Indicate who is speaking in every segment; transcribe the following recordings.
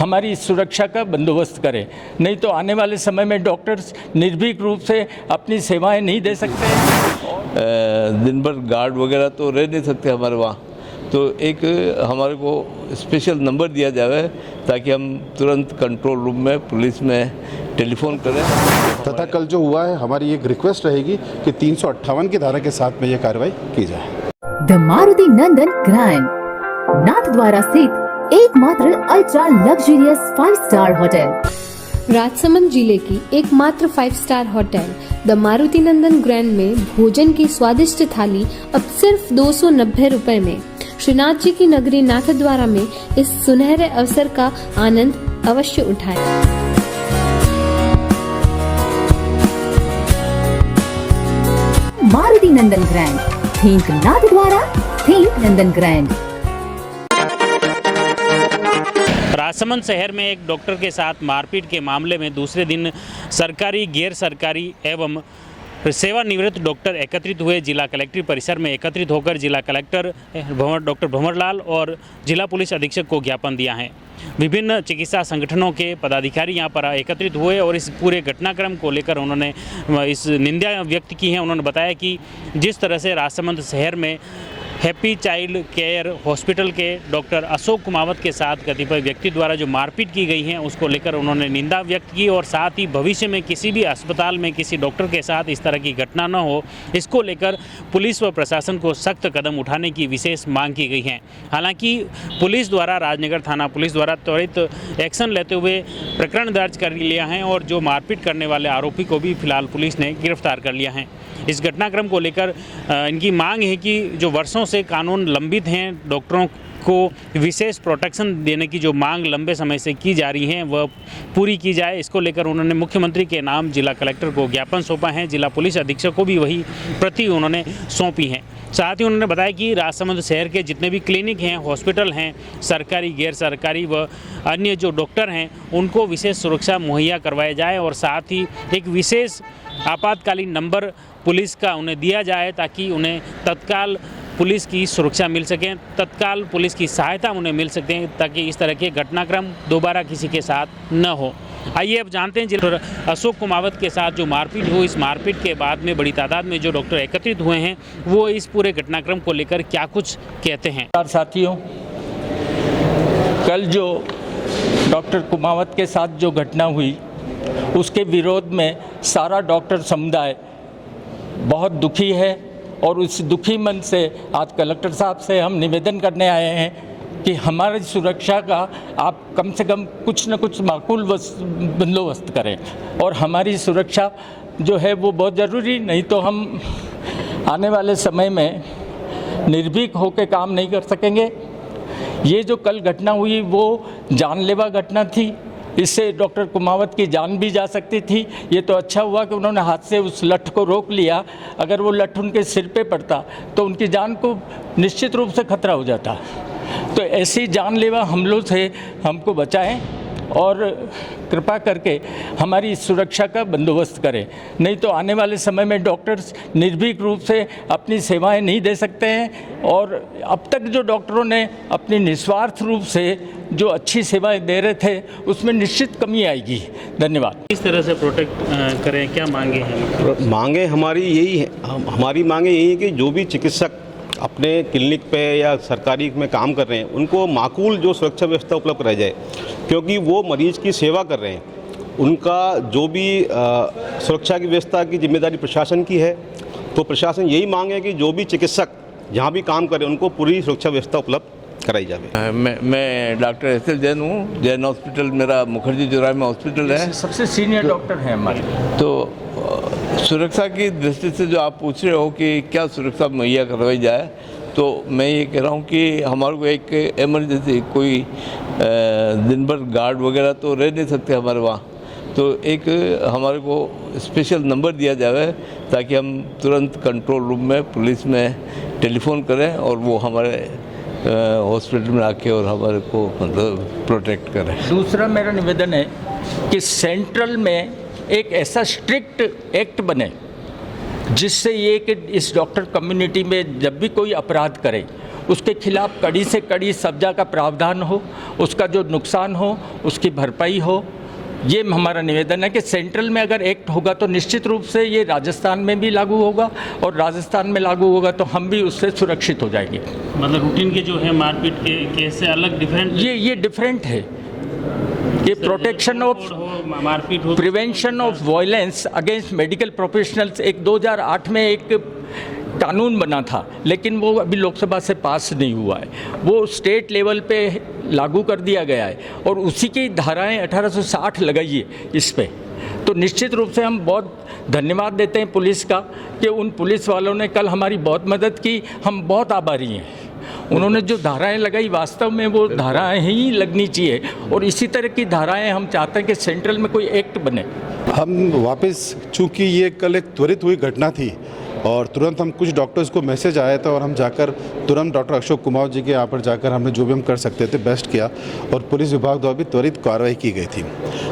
Speaker 1: हमारी सुरक्षा का बंदोबस्त करें, नहीं तो आने वाले समय में डॉक्टर्स निर्भीक रूप से अपनी सेवाएं नहीं दे सकते।
Speaker 2: दिन भर गार्ड वगैरह तो रह नहीं सकते हमारे वहाँ, तो एक हमारे को स्पेशल नंबर दिया जाए ताकि हम तुरंत कंट्रोल रूम में पुलिस में टेलीफोन करें।
Speaker 3: तथा कल जो हुआ है, हमारी एक रिक्वेस्ट रहेगी कि 358 की धारा के साथ में ये कार्रवाई की जाए।
Speaker 4: The Maruti Nandan grand, Nathdwara स्थित एकमात्र ultra luxurious 5 star hotel.
Speaker 5: Rajsamand जिले की एकमात्र 5 star hotel the Maruti Nandan grand में भोजन की स्वादिष्ट थाली अब सिर्फ 290 रुपए में। श्रीनाथ जी की नगरी नाथद्वारा में इस सुनहरे अवसर का आनंद अवश्य उठाएं।
Speaker 4: मारुति नंदन ग्रैंड, थिंक नाथद्वारा, थिंक नंदन ग्रैंड।
Speaker 6: राजसमंद शहर में एक डॉक्टर के साथ मारपीट के मामले में दूसरे दिन सरकारी, गैर सरकारी एवं सेवानिवृत्त डॉक्टर एकत्रित हुए। जिला कलेक्ट्रेट परिसर में एकत्रित होकर जिला कलेक्टर डॉक्टर भंवरलाल और जिला पुलिस अधीक्षक को ज्ञापन दिया है। विभिन्न चिकित्सा संगठनों के पदाधिकारी यहां पर एकत्रित हुए और इस पूरे घटनाक्रम को लेकर उन्होंने इस निंदा व्यक्त की है। उन्होंने बताया कि जिस तरह से राजसमंद शहर में हैप्पी चाइल्ड केयर हॉस्पिटल के डॉक्टर अशोक कुमावत के साथ कतिपय व्यक्ति द्वारा जो मारपीट की गई है उसको लेकर उन्होंने निंदा व्यक्त की और साथ ही भविष्य में किसी भी अस्पताल में किसी डॉक्टर के साथ इस तरह की घटना न हो, इसको लेकर पुलिस व प्रशासन को सख्त कदम उठाने की विशेष मांग की गई है। हालांकि पुलिस द्वारा, राजनगर थाना पुलिस द्वारा त्वरित एक्शन लेते हुए प्रकरण दर्ज कर लिया है और जो मारपीट करने वाले आरोपी को भी फिलहाल पुलिस ने गिरफ्तार कर लिया है। इस घटनाक्रम को लेकर इनकी मांग है कि जो वर्षों से कानून लंबित हैं, डॉक्टरों को विशेष प्रोटेक्शन देने की जो मांग लंबे समय से की जा रही है वह पूरी की जाए। इसको लेकर उन्होंने मुख्यमंत्री के नाम जिला कलेक्टर को ज्ञापन सौंपा है। जिला पुलिस अधीक्षक को भी वही प्रति उन्होंने सौंपी है। साथ ही उन्होंने बताया कि राजसमंद शहर के जितने भी क्लिनिक हैं, हॉस्पिटल हैं, सरकारी, गैर सरकारी व अन्य जो डॉक्टर हैं उनको विशेष सुरक्षा मुहैया करवाया जाए और साथ ही एक विशेष आपातकालीन नंबर पुलिस का उन्हें दिया जाए ताकि उन्हें तत्काल पुलिस की सुरक्षा मिल सके, तत्काल पुलिस की सहायता उन्हें मिल सके ताकि इस तरह के घटनाक्रम दोबारा किसी के साथ न हो। आइए अब जानते हैं जिला अशोक कुमावत के साथ जो मारपीट हुई, इस मारपीट के बाद में बड़ी तादाद में जो डॉक्टर एकत्रित हुए हैं वो इस पूरे घटनाक्रम को लेकर क्या कुछ कहते हैं।
Speaker 1: साथियों, कल जो डॉक्टर कुमावत के साथ जो घटना हुई उसके विरोध में सारा डॉक्टर समुदाय बहुत दुखी है और उस दुखी मन से आज कलेक्टर साहब से हम निवेदन करने आए हैं कि हमारी सुरक्षा का आप कम से कम कुछ न कुछ माकूल बंदोबस्त करें और हमारी सुरक्षा जो है वो बहुत ज़रूरी, नहीं तो हम आने वाले समय में निर्भीक होकर काम नहीं कर सकेंगे। ये जो कल घटना हुई वो जानलेवा घटना थी, इससे डॉक्टर कुमावत की जान भी जा सकती थी। ये तो अच्छा हुआ कि उन्होंने हाथ से उस लठ को रोक लिया, अगर वो लठ उनके सिर पे पड़ता तो उनकी जान को निश्चित रूप से खतरा हो जाता। तो ऐसी जानलेवा हमलों से हमको बचाएं और कृपा करके हमारी सुरक्षा का बंदोबस्त करें, नहीं तो आने वाले समय में डॉक्टर्स निर्भीक रूप से अपनी सेवाएं नहीं दे सकते हैं और अब तक जो डॉक्टरों ने अपनी निस्वार्थ रूप से जो अच्छी सेवाएं दे रहे थे उसमें निश्चित कमी आएगी। धन्यवाद।
Speaker 6: किस तरह से प्रोटेक्ट करें, क्या मांगे हैं?
Speaker 7: मांगे हमारी यही है, हमारी मांगे यही है कि जो भी चिकित्सक अपने क्लिनिक पे या सरकारी में काम कर रहे हैं उनको माकूल जो सुरक्षा व्यवस्था उपलब्ध कराई जाए, क्योंकि वो मरीज की सेवा कर रहे हैं। उनका जो भी सुरक्षा की व्यवस्था की जिम्मेदारी प्रशासन की है, तो प्रशासन यही मांग है कि जो भी चिकित्सक जहाँ भी काम करें उनको पूरी सुरक्षा व्यवस्था उपलब्ध कराई जाए।
Speaker 2: मैं डॉक्टर एस.एल. जैन हूँ। जैन हॉस्पिटल मेरा मुखर्जी चौराहे में हॉस्पिटल है,
Speaker 1: सबसे सीनियर डॉक्टर हैं हमारे।
Speaker 2: तो सुरक्षा की दृष्टि से जो आप पूछ रहे हो कि क्या सुरक्षा मुहैया करवाई जाए, तो मैं ये कह रहा हूँ कि हमारे को एक इमरजेंसी कोई दिन भर गार्ड वगैरह तो रह नहीं सकते हमारे वहाँ, तो एक हमारे को स्पेशल नंबर दिया जाए ताकि हम तुरंत कंट्रोल रूम में पुलिस में टेलीफोन करें और वो हमारे हॉस्पिटल में आके और हमारे को मतलब प्रोटेक्ट करें।
Speaker 1: दूसरा मेरा निवेदन है कि सेंट्रल में एक ऐसा स्ट्रिक्ट एक्ट बने जिससे ये कि इस डॉक्टर कम्युनिटी में जब भी कोई अपराध करे उसके खिलाफ कड़ी से कड़ी सजा का प्रावधान हो, उसका जो नुकसान हो उसकी भरपाई हो। ये हमारा निवेदन है कि सेंट्रल में अगर एक्ट होगा तो निश्चित रूप से ये राजस्थान में भी लागू होगा, और राजस्थान में लागू होगा तो हम भी उससे सुरक्षित हो जाएंगे।
Speaker 6: मतलब रूटीन के जो है मारपीट के केस से अलग डिफरेंट,
Speaker 1: ये डिफरेंट है। ये प्रोटेक्शन ऑफ
Speaker 6: मारपीट हो,
Speaker 1: prevention of violence against medical professionals एक 2008 में एक कानून बना था, लेकिन वो अभी लोकसभा से पास नहीं हुआ है। वो स्टेट लेवल पे लागू कर दिया गया है और उसी की धाराएं 1860 लगाइए इस पे। तो निश्चित रूप से हम बहुत धन्यवाद देते हैं पुलिस का कि उन पुलिस वालों ने कल हमारी बहुत मदद की, हम बहुत आभारी हैं। उन्होंने जो धाराएं लगाई वास्तव में वो धाराएं ही लगनी चाहिए, और इसी तरह की धाराएं हम चाहते हैं कि सेंट्रल में कोई एक्ट बने।
Speaker 3: हम वापस, चूंकि ये कल एक त्वरित हुई घटना थी और तुरंत हम कुछ डॉक्टर्स को मैसेज आया था और हम जाकर तुरंत डॉक्टर अशोक कुमावत जी के यहाँ पर जाकर हमने जो भी हम कर सकते थे बेस्ट किया, और पुलिस विभाग द्वारा भी त्वरित कार्रवाई की गई थी।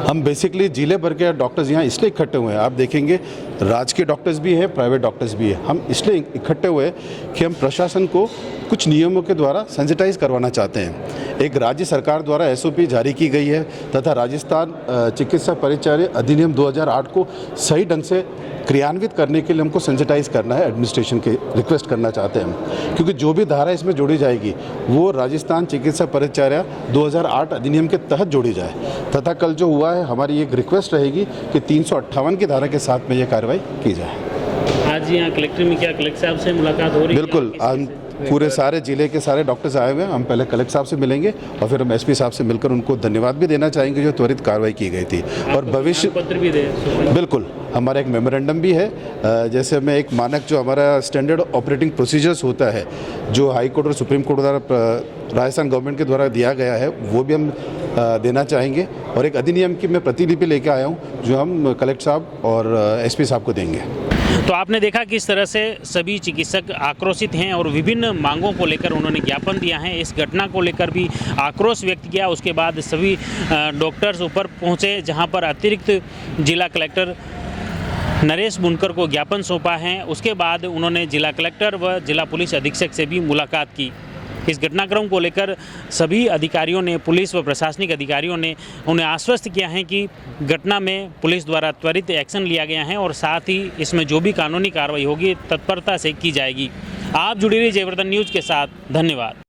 Speaker 3: हम बेसिकली जिले भर के डॉक्टर्स यहाँ इसलिए इकट्ठे हुए हैं, आप देखेंगे राजकीय डॉक्टर्स भी हैं, प्राइवेट डॉक्टर्स भी हैं। हम इसलिए इकट्ठे हुए कि हम प्रशासन को कुछ नियमों के द्वारा सेंसिटाइज करवाना चाहते हैं। एक राज्य सरकार द्वारा एसओपी जारी की गई है तथा राजस्थान चिकित्सा परिचर्या अधिनियम 2008 को सही ढंग से क्रियान्वित करने के लिए हमको सेंसिटाइज करना है, एडमिनिस्ट्रेशन के रिक्वेस्ट करना चाहते हैं हम, क्योंकि जो भी धारा इसमें जोड़ी जाएगी वो राजस्थान चिकित्सा परिचर्या 2008 अधिनियम के तहत जोड़ी जाए। तथा कल जो हुआ है, हमारी एक रिक्वेस्ट रहेगी कि 358 की धारा के साथ में ये कार्रवाई की जाए।
Speaker 6: आज यहाँ कलेक्टर में क्या कलेक्टर साहब से मुलाकात हो रही है?
Speaker 3: बिल्कुल, आज पूरे सारे जिले के सारे डॉक्टर्स आए हुए हैं। हम पहले कलेक्टर साहब से मिलेंगे और फिर हम एसपी साहब से मिलकर उनको धन्यवाद भी देना चाहेंगे जो त्वरित कार्रवाई की गई थी। और भविष्य
Speaker 6: पत्र भी दे,
Speaker 3: बिल्कुल, हमारा एक मेमोरेंडम भी है, जैसे में एक मानक जो हमारा स्टैंडर्ड ऑपरेटिंग प्रोसीजर्स होता है जो हाई कोर्ट और सुप्रीम कोर्ट द्वारा राजस्थान गवर्नमेंट के द्वारा दिया गया है, वो भी हम देना चाहेंगे। और एक अधिनियम की मैं प्रतिलिपि लेके आया हूँ जो हम कलेक्टर साहब और एसपी साहब को देंगे।
Speaker 6: तो आपने देखा किस तरह से सभी चिकित्सक आक्रोशित हैं और विभिन्न मांगों को लेकर उन्होंने ज्ञापन दिया है। इस घटना को लेकर भी आक्रोश व्यक्त किया। उसके बाद सभी डॉक्टर्स ऊपर पहुंचे, जहां पर अतिरिक्त जिला कलेक्टर नरेश बुनकर को ज्ञापन सौंपा है। उसके बाद उन्होंने जिला कलेक्टर व जिला पुलिस अधीक्षक से भी मुलाकात की। इस घटनाक्रम को लेकर सभी अधिकारियों ने, पुलिस व प्रशासनिक अधिकारियों ने उन्हें आश्वस्त किया है कि घटना में पुलिस द्वारा त्वरित एक्शन लिया गया है और साथ ही इसमें जो भी कानूनी कार्रवाई होगी तत्परता से की जाएगी। आप जुड़ी रहिए जयवर्धन न्यूज़ के साथ। धन्यवाद।